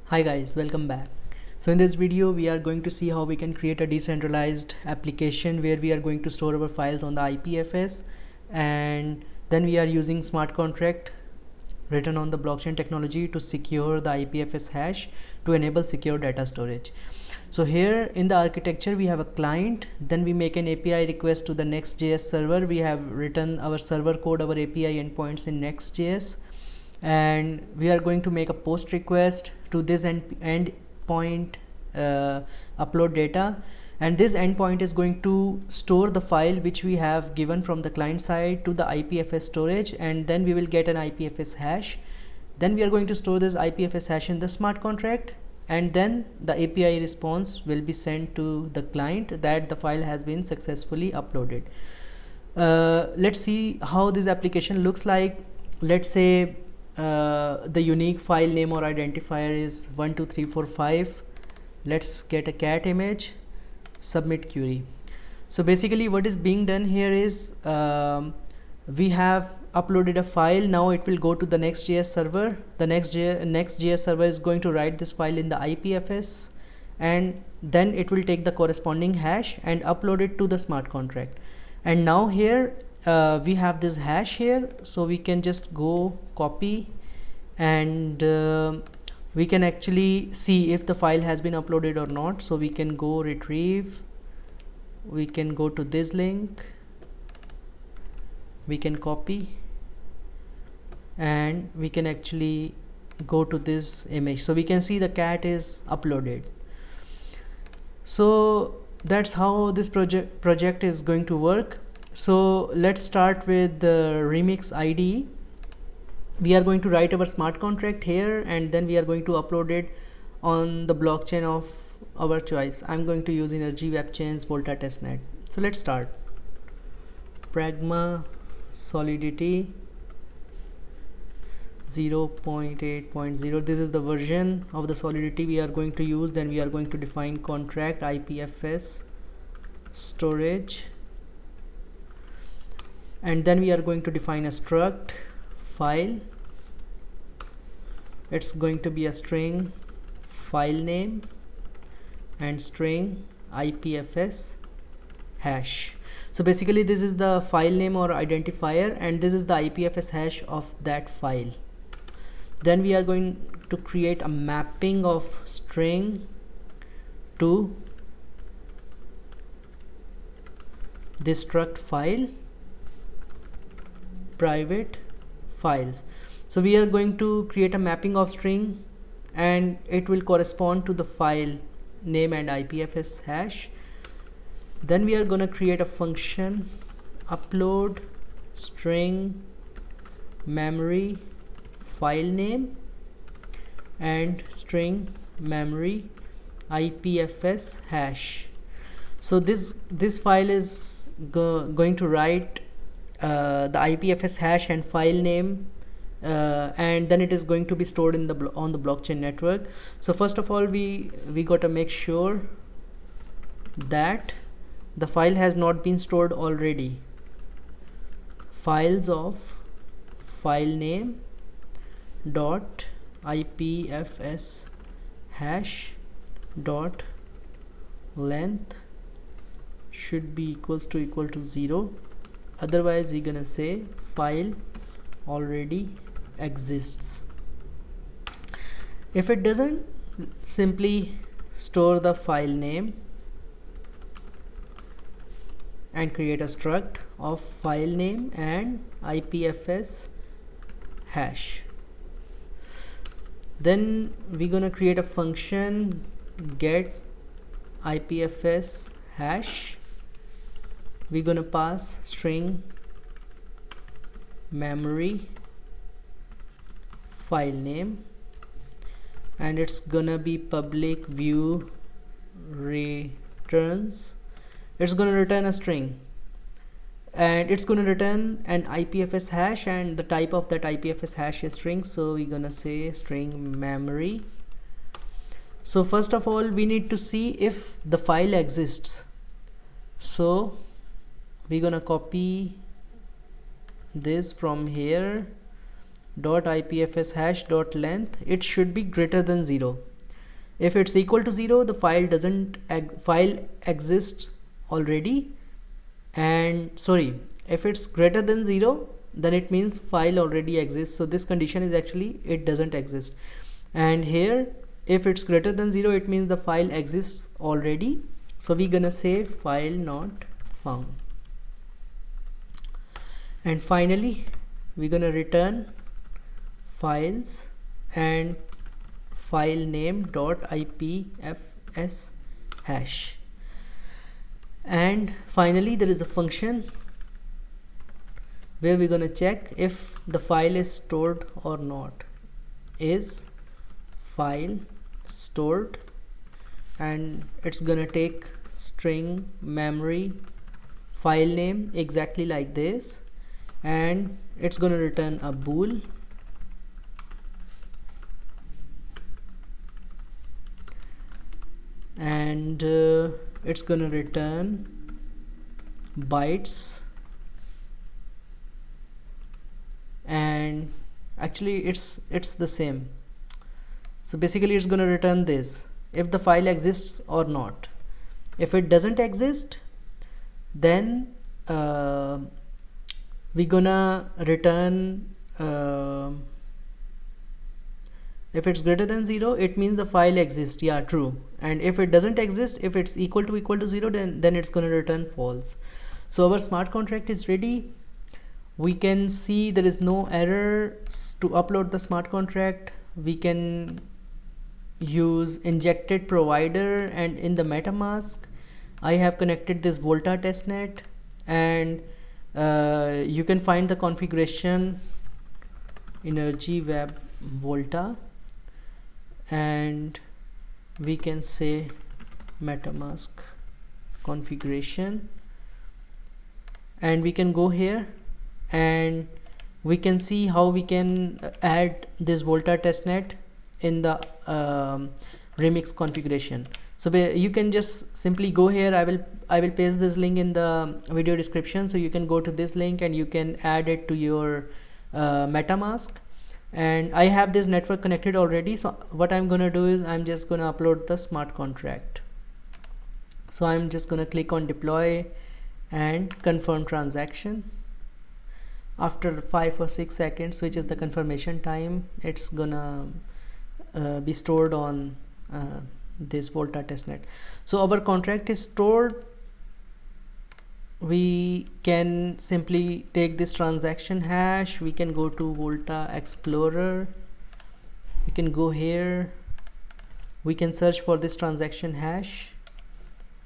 Hi guys, welcome back. So in this video we are going to see how we can create a decentralized application where we are going to store our files on the IPFS, and then we are using smart contract written on the blockchain technology to secure the IPFS hash to enable secure data storage. So here in the architecture we have a client, then we make an API request to the Next.js server. We have written our server code, our API endpoints in Next.js, and we are going to make a post request to this endpoint, upload data, and this endpoint is going to store the file which we have given from the client side to the IPFS storage, and then we will get an IPFS hash. Then we are going to store this IPFS hash in the smart contract, and then the API response will be sent to the client that the file has been successfully uploaded. Let's see how this application looks like. Let's say the unique file name or identifier is 12345. Let's get a cat image, submit query. So basically what is being done here is we have uploaded a file. Now it will go to the Next.js server. The Next.js server is going to write this file in the IPFS, and then it will take the corresponding hash and upload it to the smart contract. And now here we have this hash here, so we can just go copy, and we can actually see if the file has been uploaded or not. So we can go retrieve, we can go to this link, we can copy, and we can actually go to this image. So we can see the cat is uploaded. So that's how this project is going to work. So let's start with the Remix IDE. We are going to write our smart contract here, and then we are going to upload it on the blockchain of our choice. I'm going to use Energy Web Chains Volta testnet. So let's start. Pragma Solidity 0.8.0. this is the version of the Solidity we are going to use. Then we are going to define contract IPFS storage, and then we are going to define a struct file. It's going to be a string file name and string IPFS hash. So basically this is the file name or identifier, and this is the IPFS hash of that file. Then we are going to create a mapping of string to this struct file private files. So we are going to create a mapping of string, and it will correspond to the file name and IPFS hash. Then we are going to create a function upload string memory file name and string memory IPFS hash. So this file is going to write the IPFS hash and file name, and then it is going to be stored in the on the blockchain network. So first of all we got to make sure that the file has not been stored already. Files of file name dot IPFS hash dot length should be equal to 0. Otherwise we're gonna say file already exists. If it doesn't, simply store the file name and create a struct of file name and IPFS hash. Then we're gonna create a function get IPFS hash. We're gonna pass string memory file name, and it's gonna be public view returns. It's gonna return a string, and it's gonna return an IPFS hash, and the type of that IPFS hash is string. So we're gonna say string memory. So first of all we need to see if the file exists. So we're gonna copy this from here, dot IPFS hash dot length. It should be greater than 0. If it's equal to 0, the file exists already. And sorry, if it's greater than 0, then it means file already exists. So this condition is actually it doesn't exist. And here, if it's greater than 0, it means the file exists already. So we're gonna say file not found. And finally, we're gonna return files and file name .ipfs hash. And finally, there is a function where we're gonna check if the file is stored or not. Is file stored, and it's gonna take string memory file name exactly like this, and it's gonna return a bool, and it's gonna return bytes, and actually it's the same. So basically it's gonna return this if the file exists or not. If it doesn't exist, then we're gonna return if it's greater than 0, it means the file exists. Yeah, true. And if it doesn't exist, if it's equal to 0, then it's gonna return false. So our smart contract is ready. We can see there is no error to upload the smart contract. We can use injected provider, and in the MetaMask I have connected this Volta testnet, and you can find the configuration energy web Volta, and we can say MetaMask configuration, and we can go here and we can see how we can add this Volta testnet in the remix configuration. So you can just simply go here. I will paste this link in the video description, so you can go to this link and you can add it to your MetaMask. And I have this network connected already, so what I'm gonna do is I'm just gonna upload the smart contract. So I'm just gonna click on deploy and confirm transaction. After 5 or 6 seconds, which is the confirmation time, it's gonna be stored on this Volta testnet. So our contract is stored. We can simply take this transaction hash. We can go to Volta Explorer. We can go here. We can search for this transaction hash,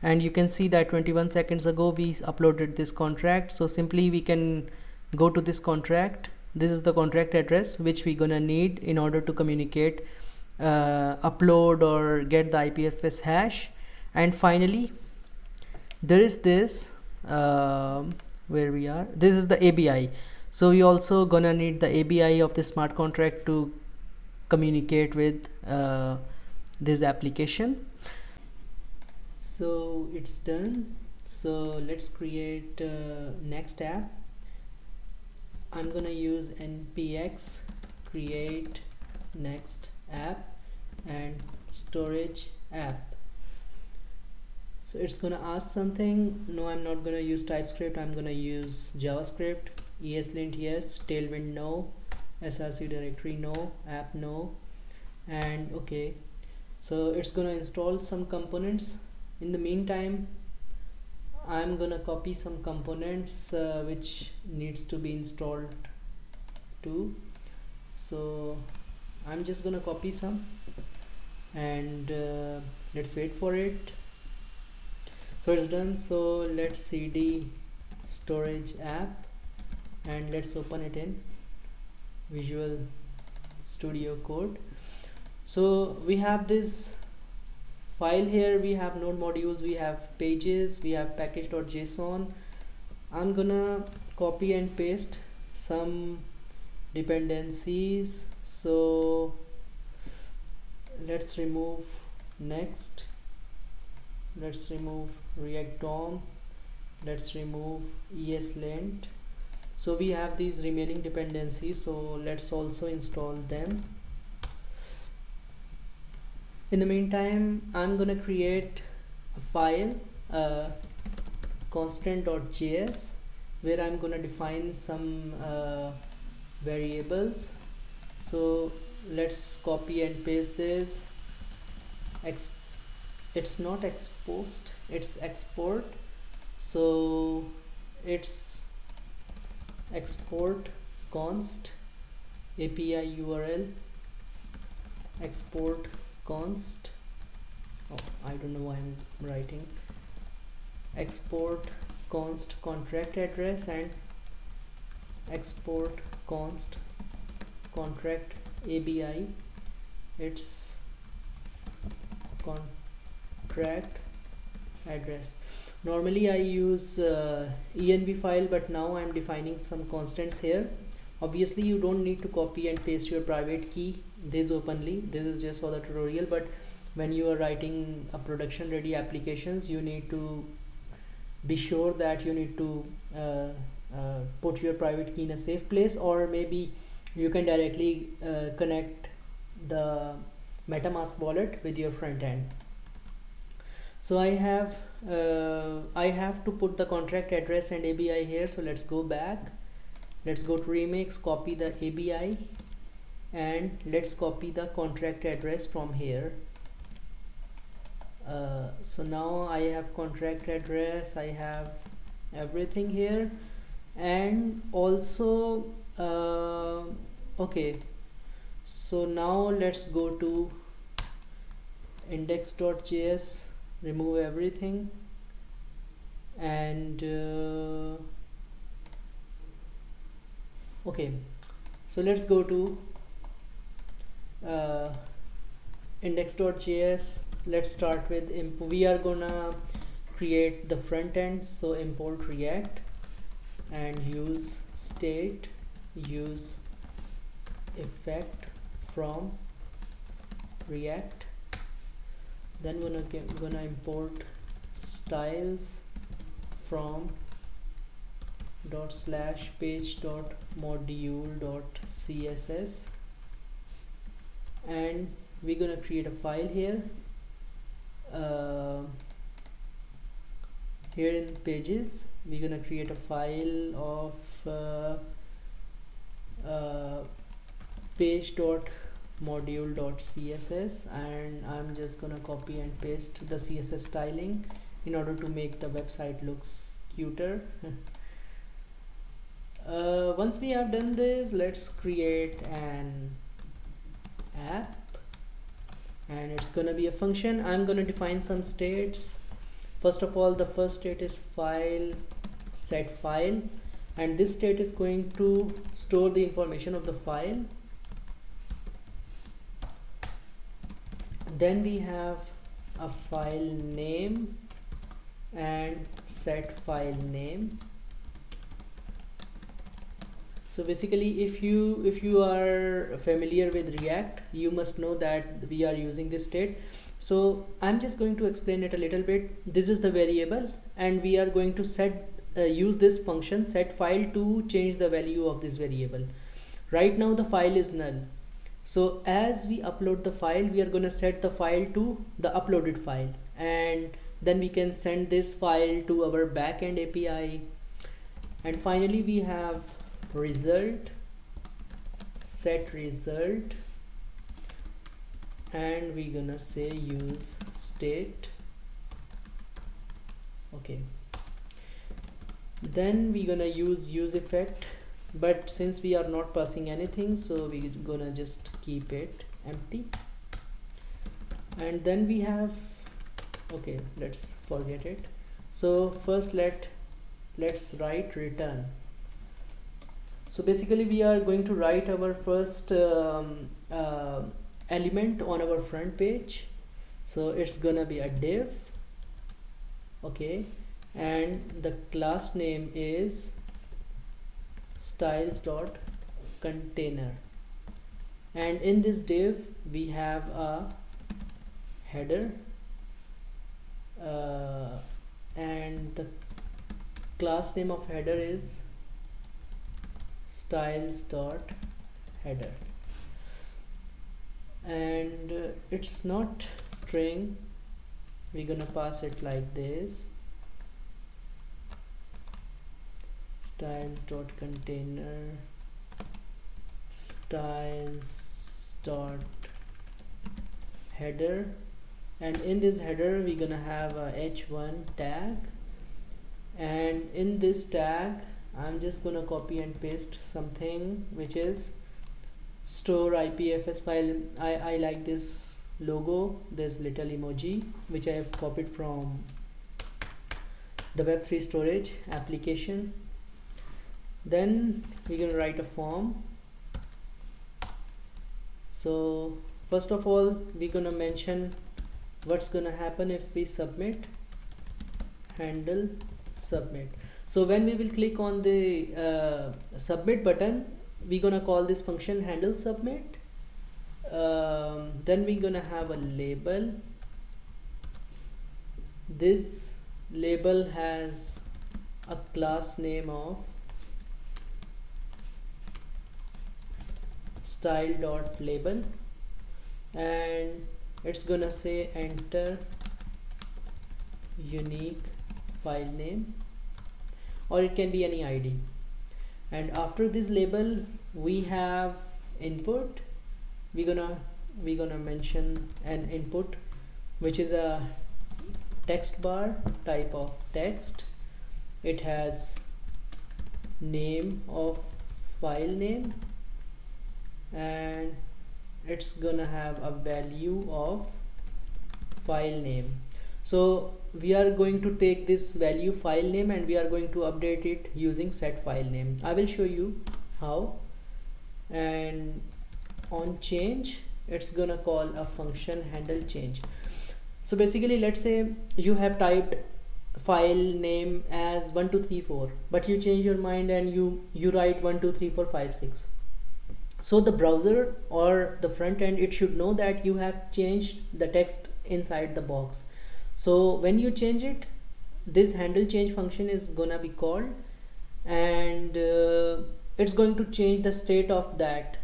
and you can see that 21 seconds ago we uploaded this contract. So simply we can go to this contract. This is the contract address which we're gonna need in order to communicate, upload or get the IPFS hash. And finally there is this where we are, this is the ABI. So we also gonna need the ABI of the smart contract to communicate with this application. So it's done. So let's create next app. I'm gonna use npx create next app and storage app. So it's gonna ask something. No, I'm not gonna use TypeScript. I'm gonna use JavaScript. ESLint yes, Tailwind no, src directory no, app no, and okay. So it's gonna install some components. In the meantime, I'm gonna copy some components which needs to be installed too. So I'm just gonna copy some, and let's wait for it. So it's done. So let's cd storage app and let's open it in Visual Studio Code. So we have this file here. We have node modules, we have pages, we have package.json. I'm gonna copy and paste some dependencies. So let's remove next, let's remove react DOM, let's remove ESLint. So we have these remaining dependencies, so let's also install them. In the meantime, I'm gonna create a file, constant.js, where I'm gonna define some variables. So let's copy and paste this. It's not exposed, it's export. So it's export const API URL export const, oh, I don't know why I'm writing export const contract address and export const contract ABI. It's contract address. Normally I use env file, but now I'm defining some constants here. Obviously you don't need to copy and paste your private key this openly, this is just for the tutorial, but when you are writing a production ready applications, you need to be sure that you need to put your private key in a safe place, or maybe you can directly connect the MetaMask wallet with your front end. So I have to put the contract address and ABI here. So let's go back, let's go to remix, copy the ABI, and let's copy the contract address from here. So now I have contract address, I have everything here, and also okay, so now let's go to index.js, remove everything, and okay, so let's go to index.js. Let's start with we are gonna create the front end, so import react and use state, use effect from react, then gonna import styles from /page.module.css, and we're gonna create a file here. Here in pages we're gonna create a file of page.module.css, and I'm just gonna copy and paste the CSS styling in order to make the website looks cuter. Once we have done this, let's create an app, and it's gonna be a function. I'm gonna define some states. First of all, the first state is file set file, and this state is going to store the information of the file. Then we have a file name and set file name. So basically, if you are familiar with React, you must know that we are using this state. So I'm just going to explain it a little bit. This is the variable, and we are going to use this function set file to change the value of this variable. Right now the file is null, so as we upload the file, we are going to set the file to the uploaded file, and then we can send this file to our backend API. And finally we have result, set result, and we're gonna say use state. Okay, then we're gonna use effect, but since we are not passing anything, so we're gonna just keep it empty. And then we have, okay, let's forget it. So first let's write return. So basically we are going to write our first element on our front page. So it's gonna be a div, okay, and the class name is styles.container, and in this div we have a header, and the class name of header is styles.header, and it's not string, we're gonna pass it like this: styles dot container styles dot header, and in this header we're gonna have a h1 tag, and in this tag I'm just gonna copy and paste something which is store IPFS file. I like this logo, this little emoji which I have copied from the Web3 storage application. Then we're gonna write a form. So first of all we're gonna mention what's gonna happen if we submit, handle submit. So when we will click on the submit button, we're gonna call this function handle submit. Then we're gonna have a label. This label has a class name of style.label, and it's gonna say enter unique file name, or it can be any ID. And after this label we have input. We're gonna mention an input which is a text bar type of text. It has name of file name, and it's gonna have a value of file name. So we are going to take this value file name and we are going to update it using set file name. I will show you how. And on change, it's gonna call a function handle change. So basically, let's say you have typed file name as 1234, but you change your mind and you write 123456. So the browser or the front end, it should know that you have changed the text inside the box. So when you change it, this handle change function is gonna be called, and it's going to change the state of that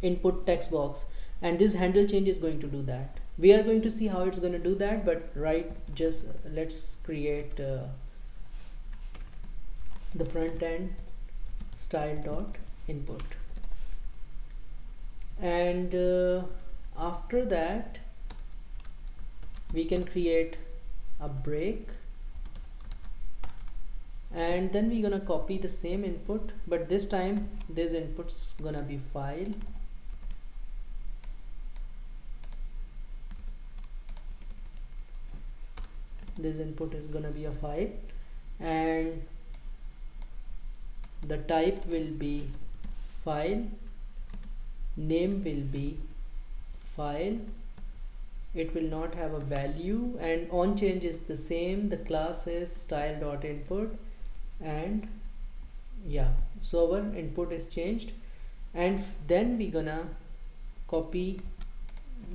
input text box, and this handle change is going to do that. We are going to see how it's going to do that, but just let's create the front end style dot input, and after that we can create a break, and then we're gonna copy the same input, but this time this input's gonna be file. This input is gonna be a file, and the type will be file, name will be file, it will not have a value, and on change is the same, the class is style.input, and yeah, so our input is changed. And then we're gonna copy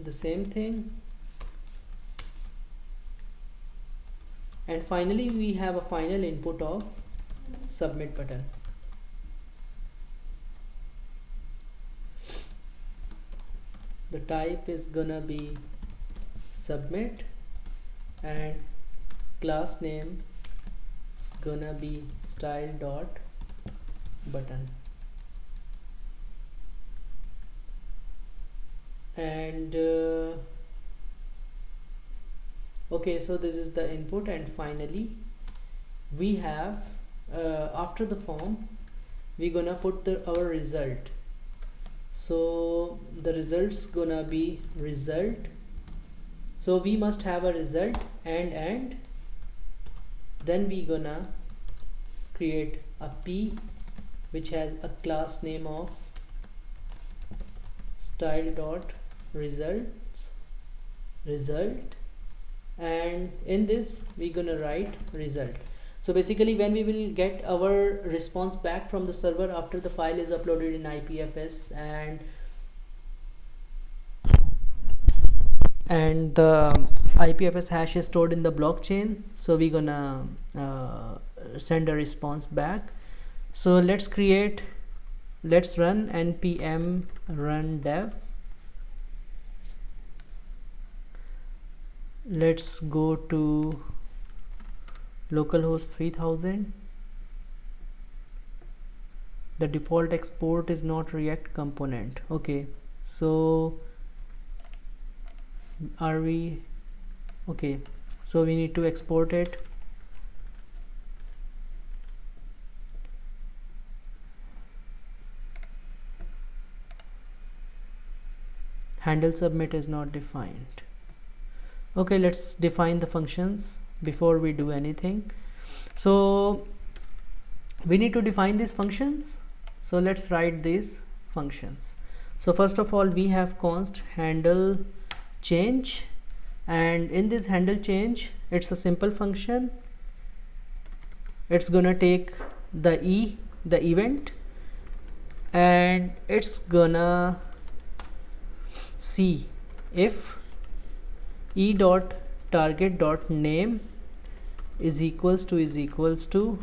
the same thing, and finally we have a final input of submit button. The type is gonna be submit, and class name is gonna be style dot button. And okay, so this is the input, and finally we have after the form we're gonna put our result. So the results gonna be result, so we must have a result, and then we gonna create a p which has a class name of style dot results result, and in this we're gonna write result. So basically when we will get our response back from the server after the file is uploaded in IPFS, and the IPFS hash is stored in the blockchain, so we're gonna send a response back. So let's run npm run dev, let's go to localhost 3000. The default export is not React component. Okay, so are we okay? So we need to export it. Handle submit is not defined. Okay, let's define the functions before we do anything. So we need to define these functions. So let's write these functions. So first of all, we have const handle change, and in this handle change, it's a simple function. It's gonna take the event, and it's gonna see if e dot target dot name is equals to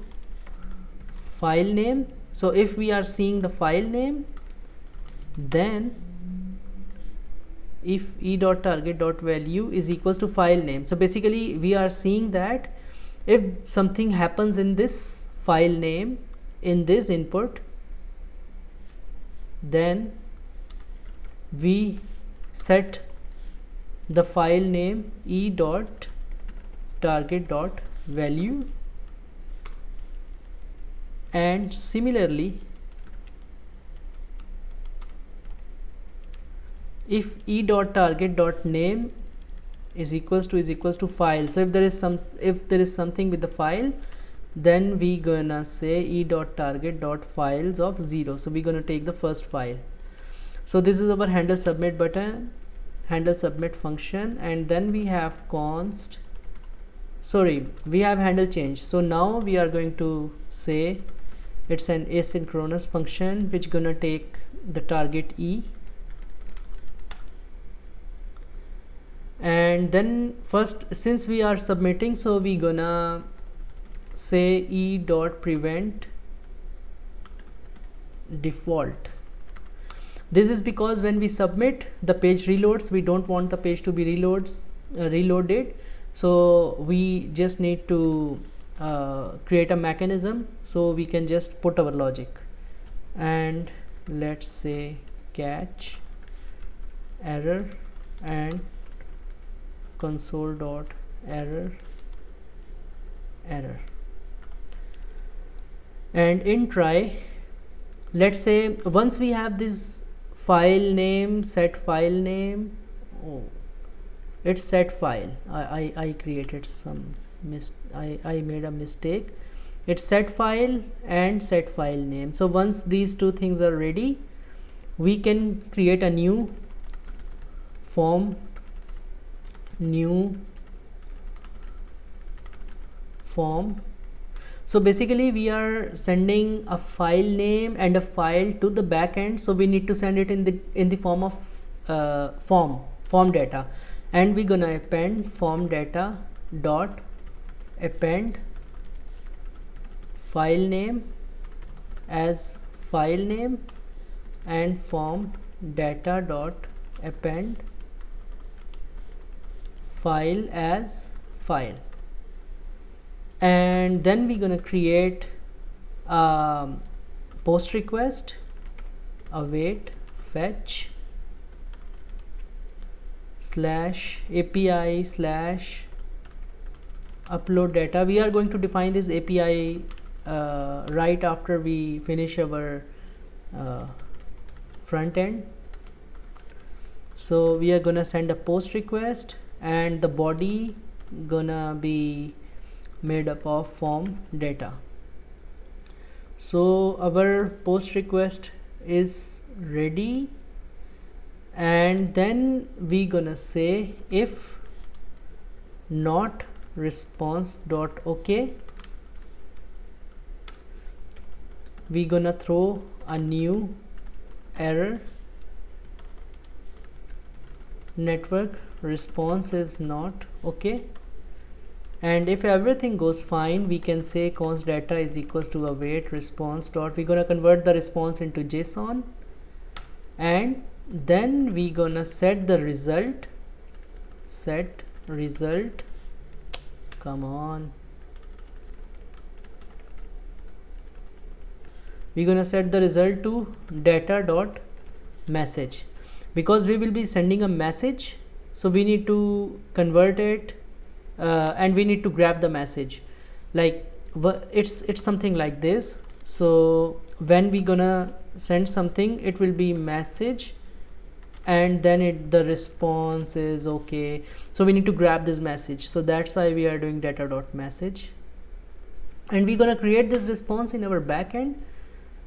file name. So if we are seeing the file name, then if e dot target dot value is equals to file name, so basically we are seeing that if something happens in this file name in this input, then we set the file name e dot target dot value, and similarly if e dot target dot name is equals to file, so if there is something with the file, then we gonna say e dot target dot files of 0. So we're gonna take the first file. So this is our handle submit button, handle submit function, and then we have we have handle change. So now we are going to say it's an asynchronous function which gonna take the target e, and then first, since we are submitting, so we gonna say e dot prevent default. This is because when we submit, the page reloads. We don't want the page to be reloaded, so we just need to create a mechanism so we can just put our logic, and let's say catch error and console dot error, and in try, let's say once we have this file name, set file name, it's set file. I created some I made a mistake. It's set file and set file name. So once these two things are ready, we can create a new form, So basically we are sending a file name and a file to the backend, so we need to send it in the form of form data, and we're gonna append form data dot append file name as file name and form data dot append file as file. And then we're gonna create a post request, await fetch /API /upload data. We are going to define this API right after we finish our front end. So we are gonna send a post request, and the body gonna be made up of form data. So our post request is ready, and then we gonna say if not response dot okay, we gonna throw a new error, network response is not okay. And if everything goes fine, we can say const data is equals to await response dot, we're gonna convert the response into JSON, and then we gonna set the result, set result, come on, we're gonna set the result to data dot message, because we will be sending a message, so we need to convert it, and we need to grab the message. Like it's something like this. So when we gonna send something, it will be message, and then the response is okay. So we need to grab this message, so that's why we are doing data dot message, and we're gonna create this response in our backend.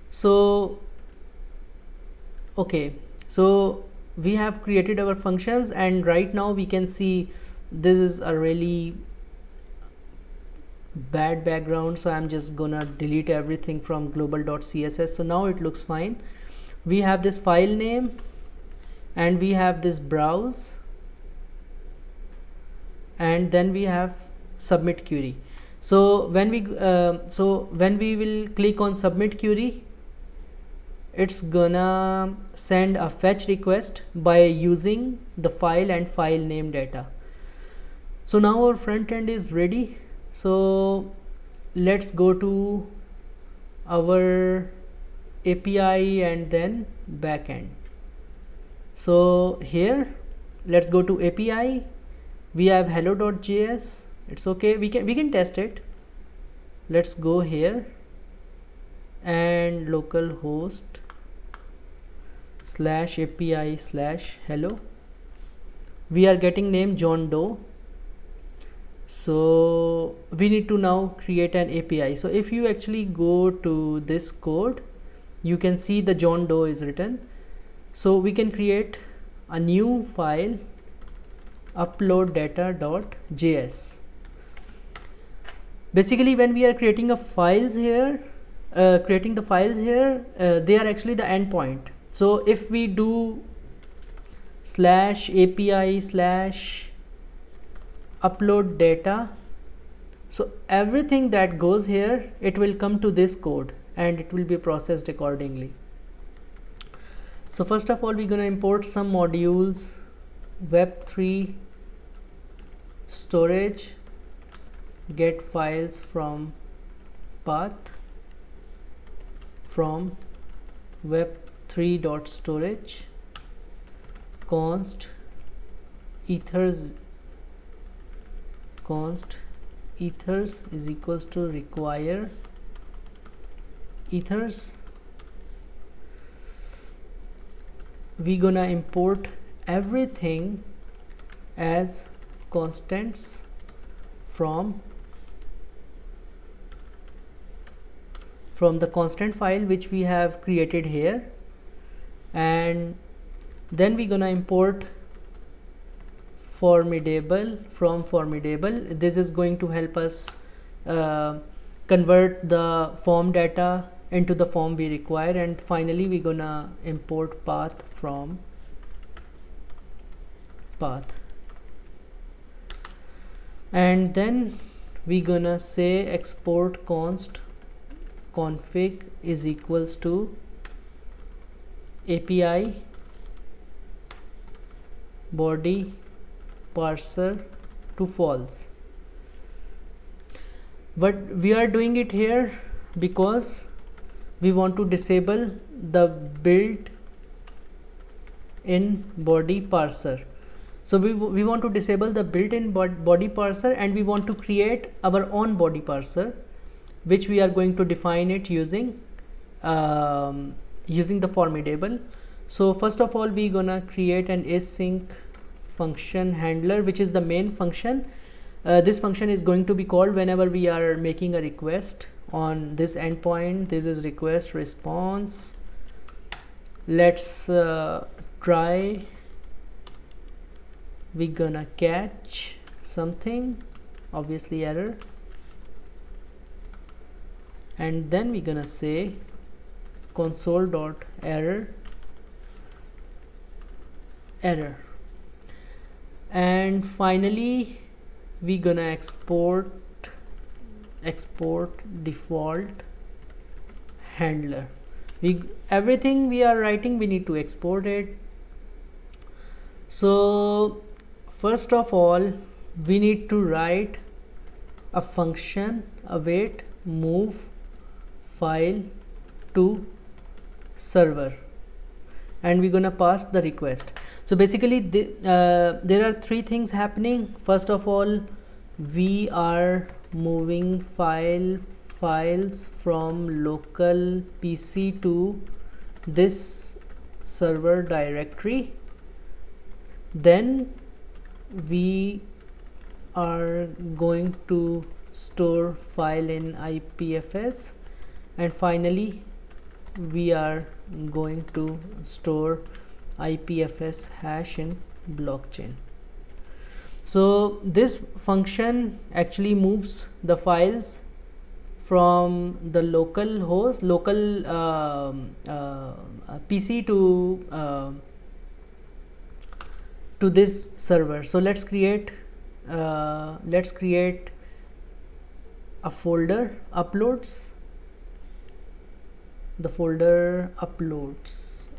So okay, so we have created our functions, and right now we can see this is a really bad background, so I'm just gonna delete everything from global.css. so now it looks fine. We have this file name, and we have this browse, and then we have submit query. So when we will click on submit query, it's gonna send a fetch request by using the file and file name data. So now our front end is ready. So let's go to our API and then backend. So here let's go to API. We have hello.js. It's okay, we can test it. Let's go here and localhost /API/hello. We are getting name John Doe. So we need to now create an API. So if you actually go to this code, you can see the John Doe is written. So we can create a new file, upload data.js. Basically when we are creating the files here, they are actually the endpoint. So if we do /API/upload data, so everything that goes here, it will come to this code and it will be processed accordingly. So first of all, we're gonna import some modules, Web3 storage, get files from path from web3.storage, const ethers is equals to require ethers. We gonna import everything as constants from the constant file which we have created here, and then we gonna import formidable from formidable. This is going to help us convert the form data into the form we require, and finally we gonna import path from path, and then we gonna say export const config is equals to API body parser to false. But we are doing it here because we want to disable the built-in body parser. So we want to disable the built-in body parser, and we want to create our own body parser, which we are going to define it using the formidable. So first of all, we gonna create an async function handler, which is the main function. This function is going to be called whenever we are making a request on this endpoint. This is request response. Let's try. We gonna catch something, obviously error, and then we gonna say console.error, and finally we gonna export default handler. Everything we are writing, we need to export it. So first of all, we need to write a function await move file to server, and we're gonna pass the request. So basically there are three things happening. First of all, we are moving files from local PC to this server directory. Then we are going to store file in IPFS, and finally we are going to store IPFS hash in blockchain. So this function actually moves the files from the local host, local PC to this server. So let's create a folder uploads, the folder uploads.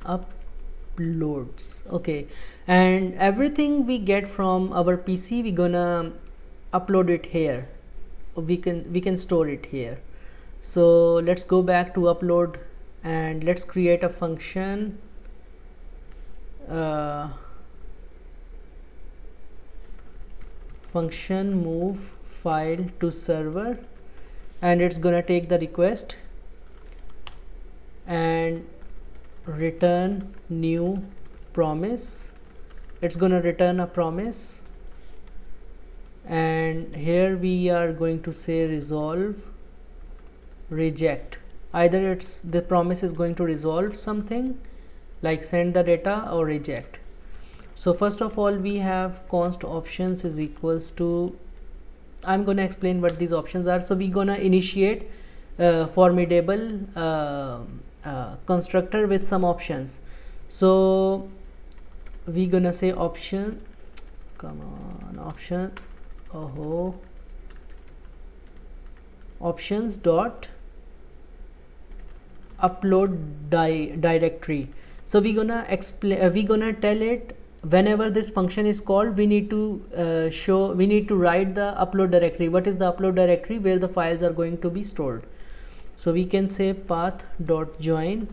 Okay, and everything we get from our PC, we're gonna upload it here. We can store it here. So let's go back to upload and let's create a function function move file to server, and it's gonna take the request and return new promise. It's gonna return a promise, and here we are going to say resolve reject. Either it's the promise is going to resolve something like send the data or reject. So first of all, we have const options is equals to, I'm gonna explain what these options are. So we're gonna initiate formidable constructor with some options. So we're gonna say option, options dot upload directory. So we're gonna explain, we're gonna tell it whenever this function is called, we need to write the upload directory. What is the upload directory? Where the files are going to be stored. So we can say path dot join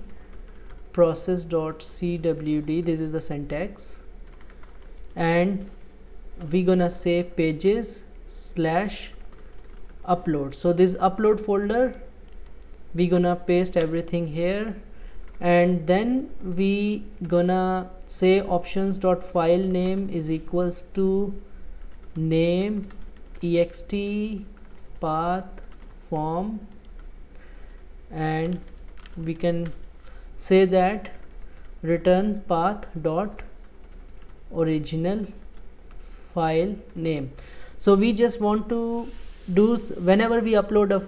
process dot cwd, this is the syntax, and we're gonna say pages slash upload. So this upload folder, we're gonna paste everything here, and then we gonna say options dot file name is equals to name ext path form, and we can say that return path dot original file name. So we just want to do, whenever we upload a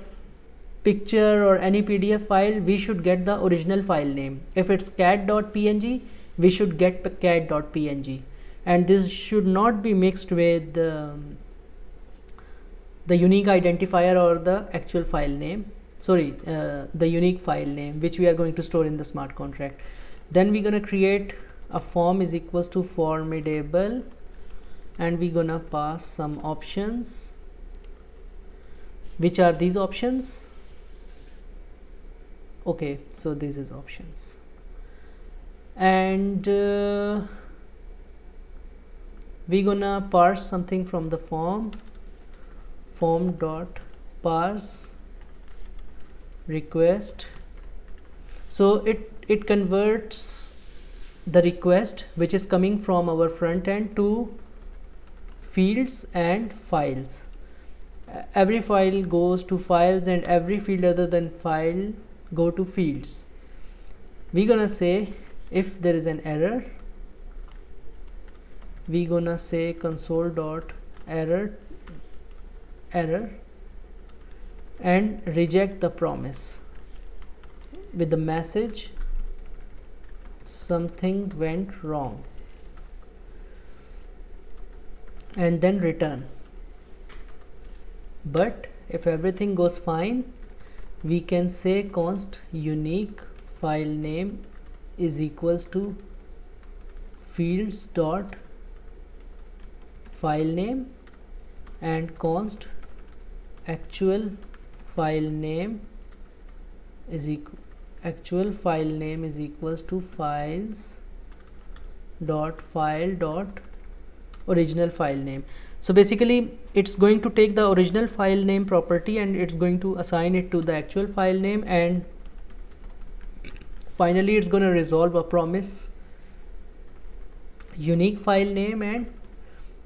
picture or any PDF file, we should get the original file name. If it's cat.png, we should get cat.png, and this should not be mixed with the unique identifier or the actual file name, the unique file name which we are going to store in the smart contract. Then we're gonna create a form is equals to formidable, and we're gonna pass some options. Which are these options? Okay, so this is options, and we're gonna parse something from the form dot parse request. So it converts the request which is coming from our front end to fields and files. Every file goes to files, and every field other than file go to fields. We're gonna say if there is an error, we're gonna say console dot error and reject the promise with the message something went wrong, and then return. But if everything goes fine, we can say const unique file name is equals to fields dot file name, and const actual file name is equals to files dot file dot original file name. So basically it's going to take the original file name property and it's going to assign it to the actual file name, and finally it's going to resolve a promise unique file name and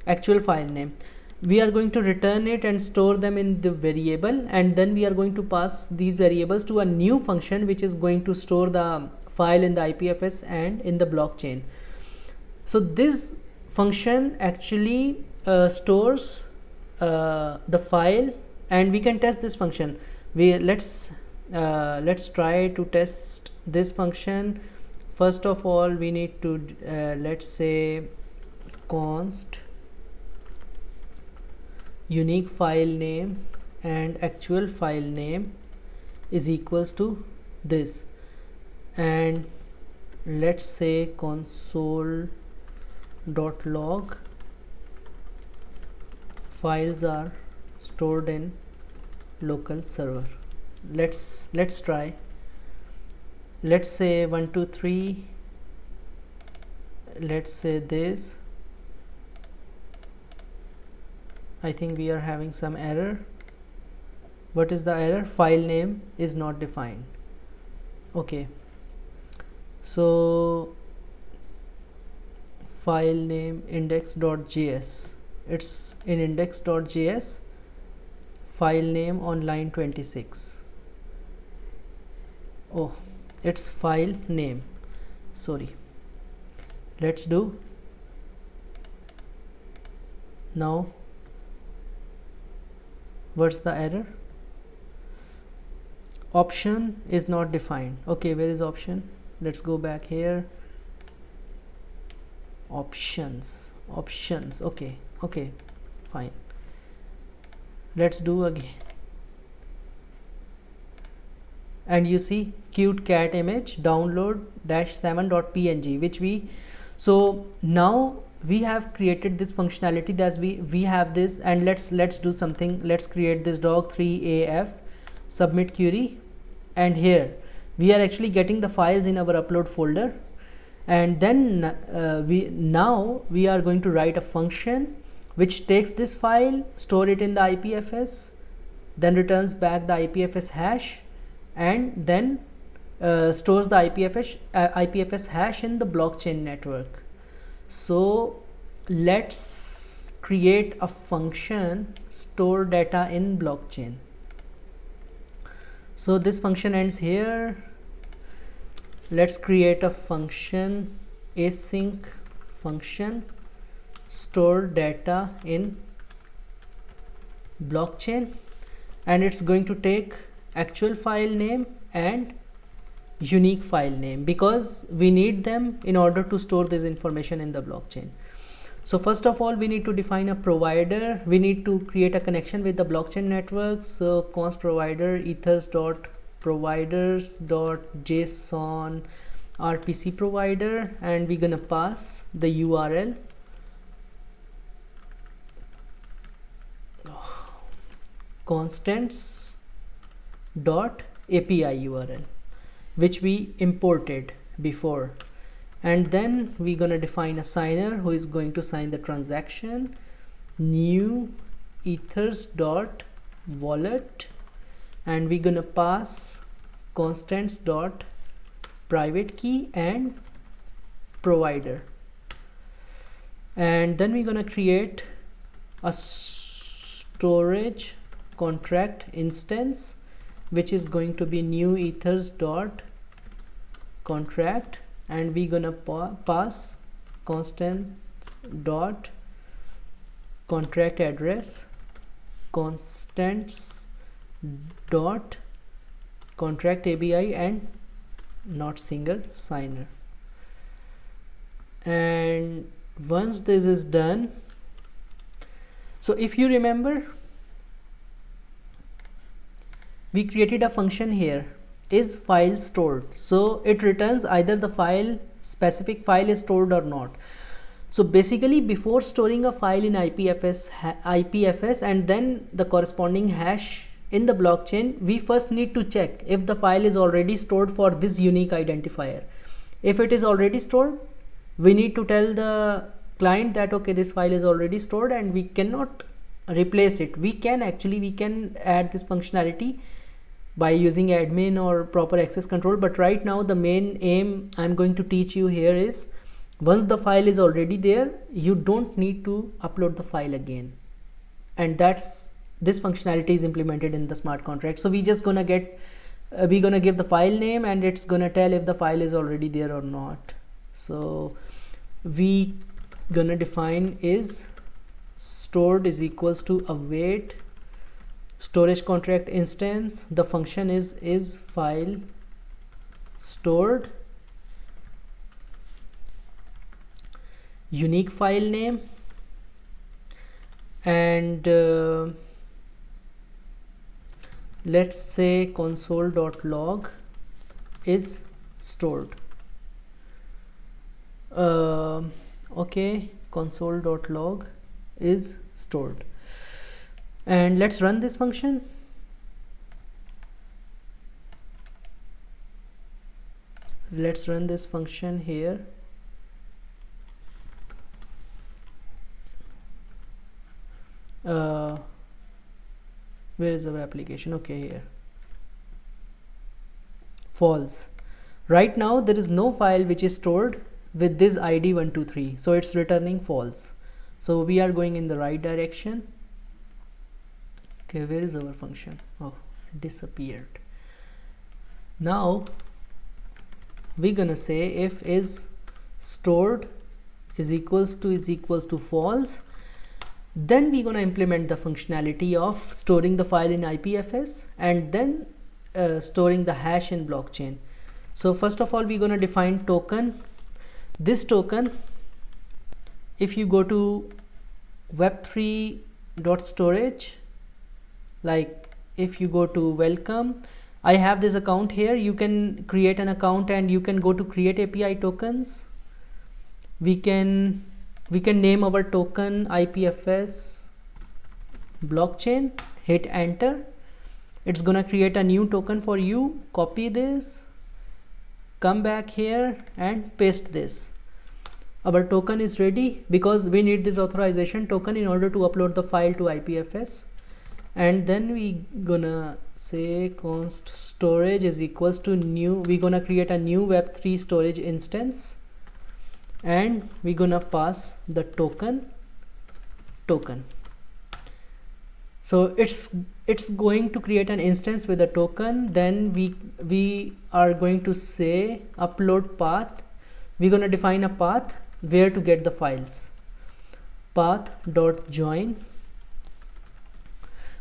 actual file name. We are going to return it and store them in the variable, and then we are going to pass these variables to a new function which is going to store the file in the IPFS and in the blockchain. So this function actually stores the file, and we can test this function. Let's try to test this function. First of all, we need to let's say const unique file name and actual file name is equals to this, and let's say console.log files are stored in local server. Let's try. Let's say 1 2 3, let's say this. I think we are having some error. What is the error? File name is not defined. Okay, so file name index.js, it's in index.js, file name on line 26. Oh, it's file name, sorry. Let's do now. What's the error? Option is not defined. Okay, where is option? Let's go back here. Options. Okay, fine. Let's do again, and you see cute cat image download -7.png, which we, so now we have created this functionality that we have this, and let's do something. Let's create this dog3af submit query, and here we are actually getting the files in our upload folder, and then we are going to write a function which takes this file, store it in the IPFS, then returns back the IPFS hash, and then stores the IPFS hash in the blockchain network. So let's create a function store data in blockchain. So this function ends here. Let's create a function, async function store data in blockchain, and it's going to take actual file name and unique file name because we need them in order to store this information in the blockchain. So first of all, we need to define a provider. We need to create a connection with the blockchain network. So const provider ethers.providers.json rpc provider, and we're gonna pass the URL constants dot API URL, which we imported before, and then we're gonna define a signer who is going to sign the transaction, new ethers dot wallet, and we're gonna pass constants dot private key and provider, and then we're gonna create a storage contract instance which is going to be new ethers dot contract, and we're gonna pass constants dot contract address, constants dot contract API, and not single signer. And once this is done, so if you remember, we created a function here, is file stored, so it returns either the file, specific file is stored or not. So basically, before storing a file in IPFS and then the corresponding hash in the blockchain, we first need to check if the file is already stored for this unique identifier. If it is already stored, we need to tell the client that okay, this file is already stored and we cannot replace it. We can add this functionality by using admin or proper access control, but right now the main aim I'm going to teach you here is, once the file is already there, you don't need to upload the file again, and this functionality is implemented in the smart contract. So we just gonna get we're gonna give the file name and it's gonna tell if the file is already there or not. So we gonna define is stored is equals to await storage contract instance. The function is file stored, unique file name, and let's say console.log is stored. Okay, console.log is stored, and let's run this function. Let's run this function here. Where is our application? Okay, here. False. Right now there is no file which is stored with this ID 123, so it's returning false. So we are going in the right direction. Okay, where is our function? Oh, it disappeared. Now we're gonna say if is stored is equals to false, then we're gonna implement the functionality of storing the file in IPFS and then storing the hash in blockchain. So first of all, we're gonna define token. This token, if you go to web3.storage, like if you go to welcome, I have this account here. You can create an account and you can go to create API tokens. We can name our token IPFS blockchain, hit enter. It's gonna create a new token for you. Copy this, come back here and paste this. Our token is ready because we need this authorization token in order to upload the file to IPFS. And then we gonna say const storage is equals to new. We're gonna create a new web3 storage instance and we're gonna pass the token. So it's going to create an instance with a token. Then we are going to say upload path. We're gonna define a path where to get the files, path.join.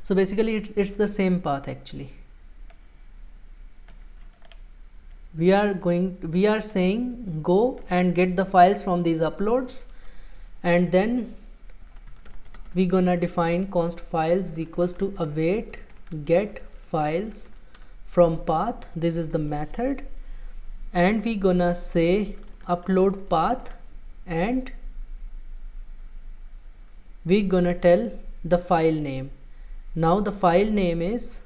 So basically it's the same path actually. We are saying go and get the files from these uploads, and then we're gonna define const files equals to await get files from path. This is the method, and we're gonna say upload path, and we're gonna tell the file name. Now the file name is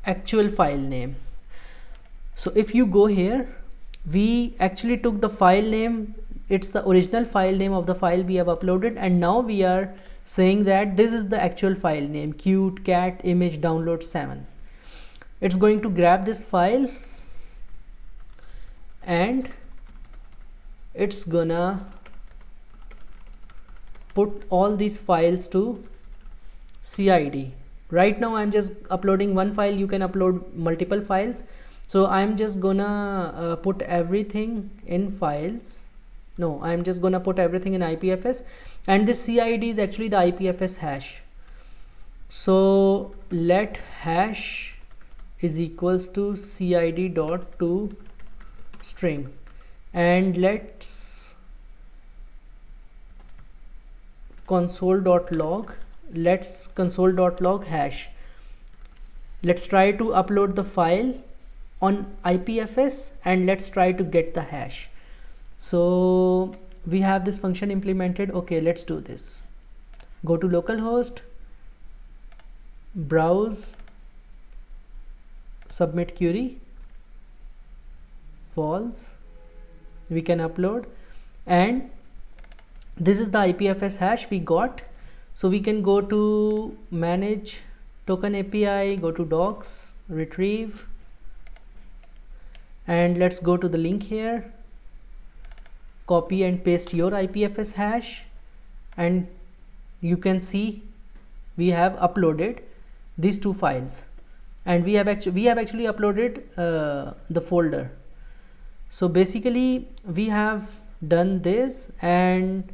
actual file name. So if you go here, we actually took the file name, it's the original file name of the file we have uploaded, and now we are saying that this is the actual file name, cute cat image download 7. It's going to grab this file and it's gonna put all these files to CID. Right now I'm just uploading one file. You can upload multiple files, so I'm just gonna put everything in files. No, I'm just gonna put everything in IPFS, and this CID is actually the IPFS hash. So let hash is equals to CID dot to string, and let's console.log hash. Let's try to upload the file on IPFS and let's try to get the hash. So we have this function implemented. Okay, let's do this. Go to localhost, browse, submit query, false, we can upload, and this is the IPFS hash we got. So we can go to manage token API, go to docs, retrieve, and let's go to the link here, copy and paste your IPFS hash, and you can see we have uploaded these two files, and we have actually uploaded the folder. So basically we have done this, and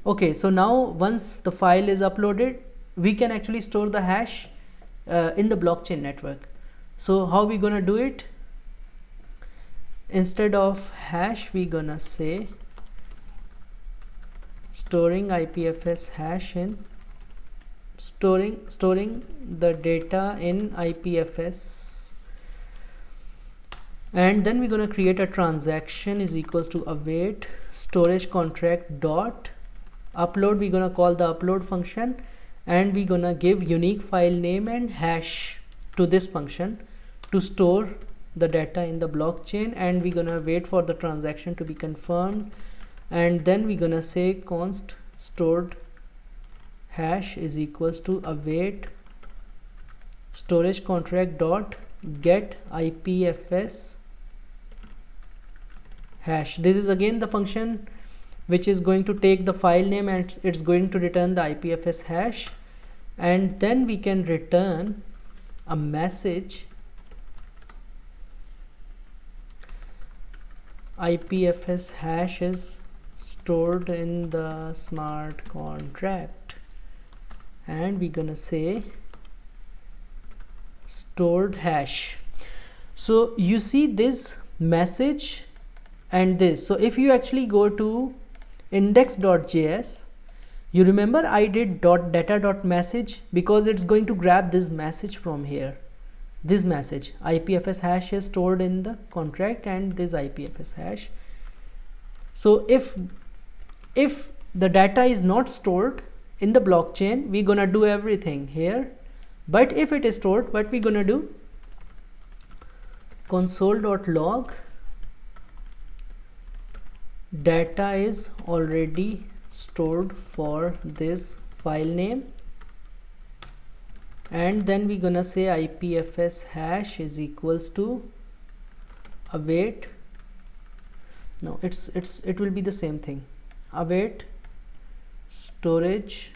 okay, so now once the file is uploaded, we can actually store the hash in the blockchain network. So how we gonna do it? Instead of hash, we gonna say storing IPFS hash in storing the data in IPFS, and then we're gonna create a transaction is equals to await storage contract dot upload. We're gonna call the upload function, and we're gonna give unique file name and hash to this function to store the data in the blockchain, and we're gonna wait for the transaction to be confirmed, and then we're gonna say const stored hash is equals to await storage contract dot get IPFS hash. This is again the function which is going to take the file name, and it's going to return the IPFS hash, and then we can return a message IPFS hash is stored in the smart contract, and we're gonna say stored hash. So you see this message and this. So if you actually go to index.js, you remember I did data.message because it's going to grab this message from here. This message IPFS hash is stored in the contract, and this IPFS hash. So if the data is not stored in the blockchain, we're gonna do everything here, but if it is stored, what we're gonna do? Console.log data is already stored for this file name, and then we're gonna say IPFS hash is equals to await, no, it will be the same thing, await storage.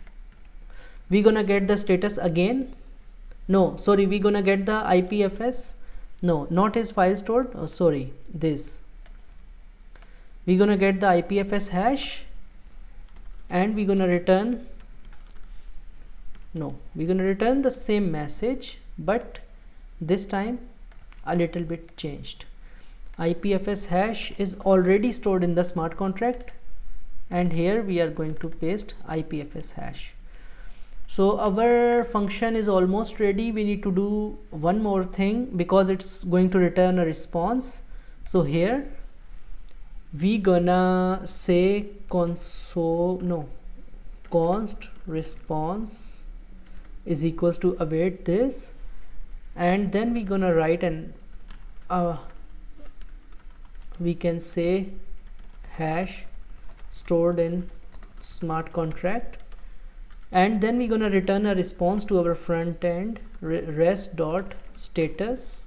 We're gonna get the status again, no, sorry, we're gonna get the IPFS, no, not his file stored, oh sorry, this, we're gonna get the IPFS hash, and we're gonna return, no, we're gonna return the same message, but this time a little bit changed. IPFS hash is already stored in the smart contract, and here we are going to paste IPFS hash. So our function is almost ready. We need to do one more thing because it's going to return a response. So here we gonna say const response is equals to await this, and then we gonna write an we can say hash stored in smart contract, and then we're gonna return a response to our front end rest.status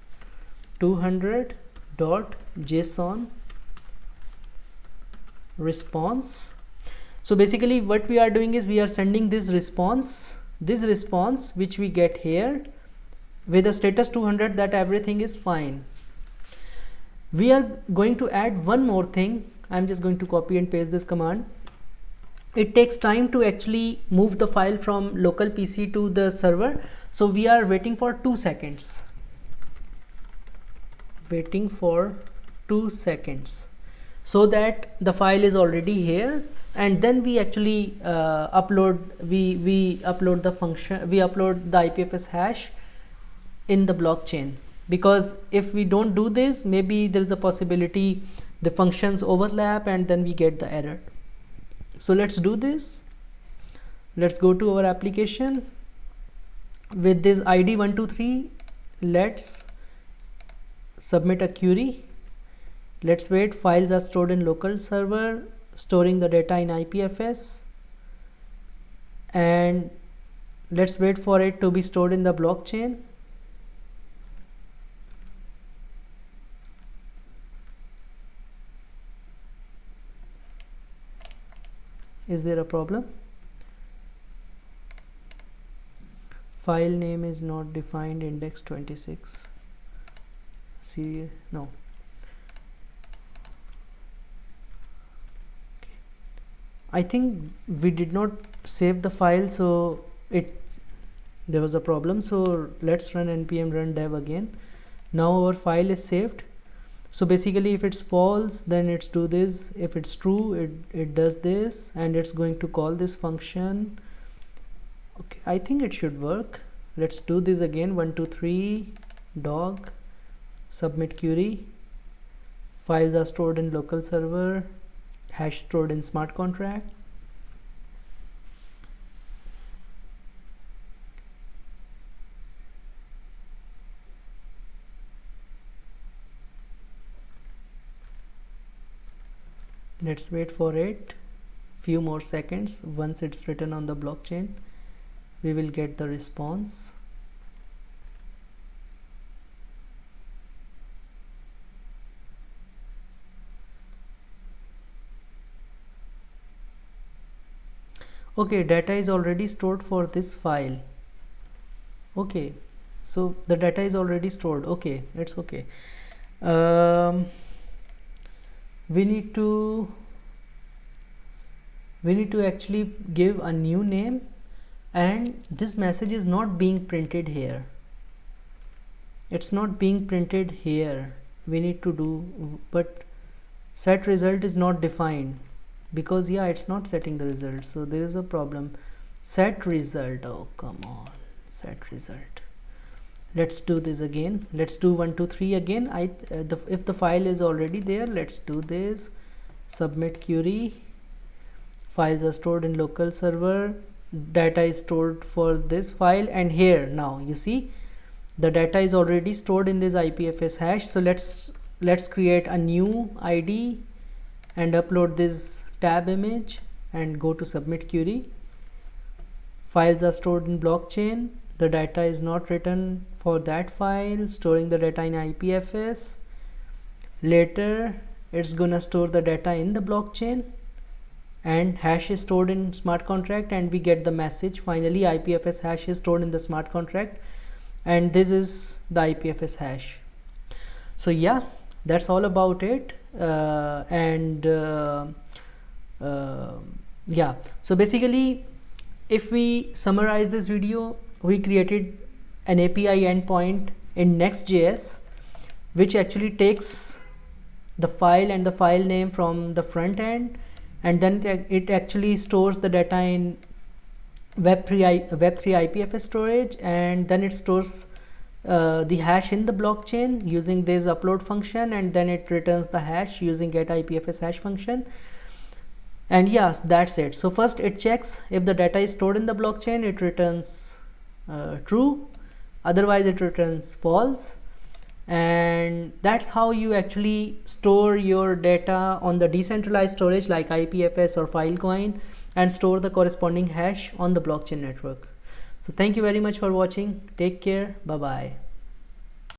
200.json response. So basically what we are doing is we are sending this response which we get here with a status 200 that everything is fine. We are going to add one more thing. I'm just going to copy and paste this command. It takes time to actually move the file from local PC to the server, so we are waiting for 2 seconds, so that the file is already here, and then we actually upload the function, we upload the IPFS hash in the blockchain, because if we don't do this, maybe there is a possibility the functions overlap and then we get the error. So let's do this. Let's go to our application with this id 123. Let's submit a query. Let's wait. Files are stored in local server, storing the data in IPFS, and let's wait for it to be stored in the blockchain. Is there a problem? File name is not defined, index 26. See, no. Okay. I think we did not save the file, so there was a problem. So let's run npm run dev again. Now our file is saved. So basically, if it's false, then it's do this. If it's true, it does this, and it's going to call this function. Okay, I think it should work. Let's do this again. 123 dog submit query. Files are stored in local server, hash stored in smart contract. Let's wait for it few more seconds. Once it's written on the blockchain, we will get the response. Okay, data is already stored for this file. Okay, so the data is already stored. Okay, it's okay. We need to actually give a new name, and this message is not being printed here. It's not being printed here. We need to do, but set result is not defined, because yeah, it's not setting the result, so there is a problem. Set result, oh come on, set result. Let's do this again. Let's do 123 again. If the file is already there, let's do this. Submit query. Files are stored in local server, data is stored for this file, and here now you see the data is already stored in this IPFS hash. So let's create a new ID and upload this tab image and go to submit query. Files are stored in blockchain. The data is not written for that file, storing the data in IPFS. Later it's gonna store the data in the blockchain, and hash is stored in smart contract, and we get the message finally IPFS hash is stored in the smart contract, and this is the IPFS hash. So yeah, that's all about it. Yeah, so basically, if we summarize this video, we created an API endpoint in Next.js which actually takes the file and the file name from the front end, and then it actually stores the data in Web3 IPFS storage, and then it stores the hash in the blockchain using this upload function, and then it returns the hash using get IPFS hash function. And yes, that's it. So first it checks if the data is stored in the blockchain, it returns true, otherwise it returns false. And that's how you actually store your data on the decentralized storage like IPFS or Filecoin, and store the corresponding hash on the blockchain network. So thank you very much for watching. Take care. Bye bye.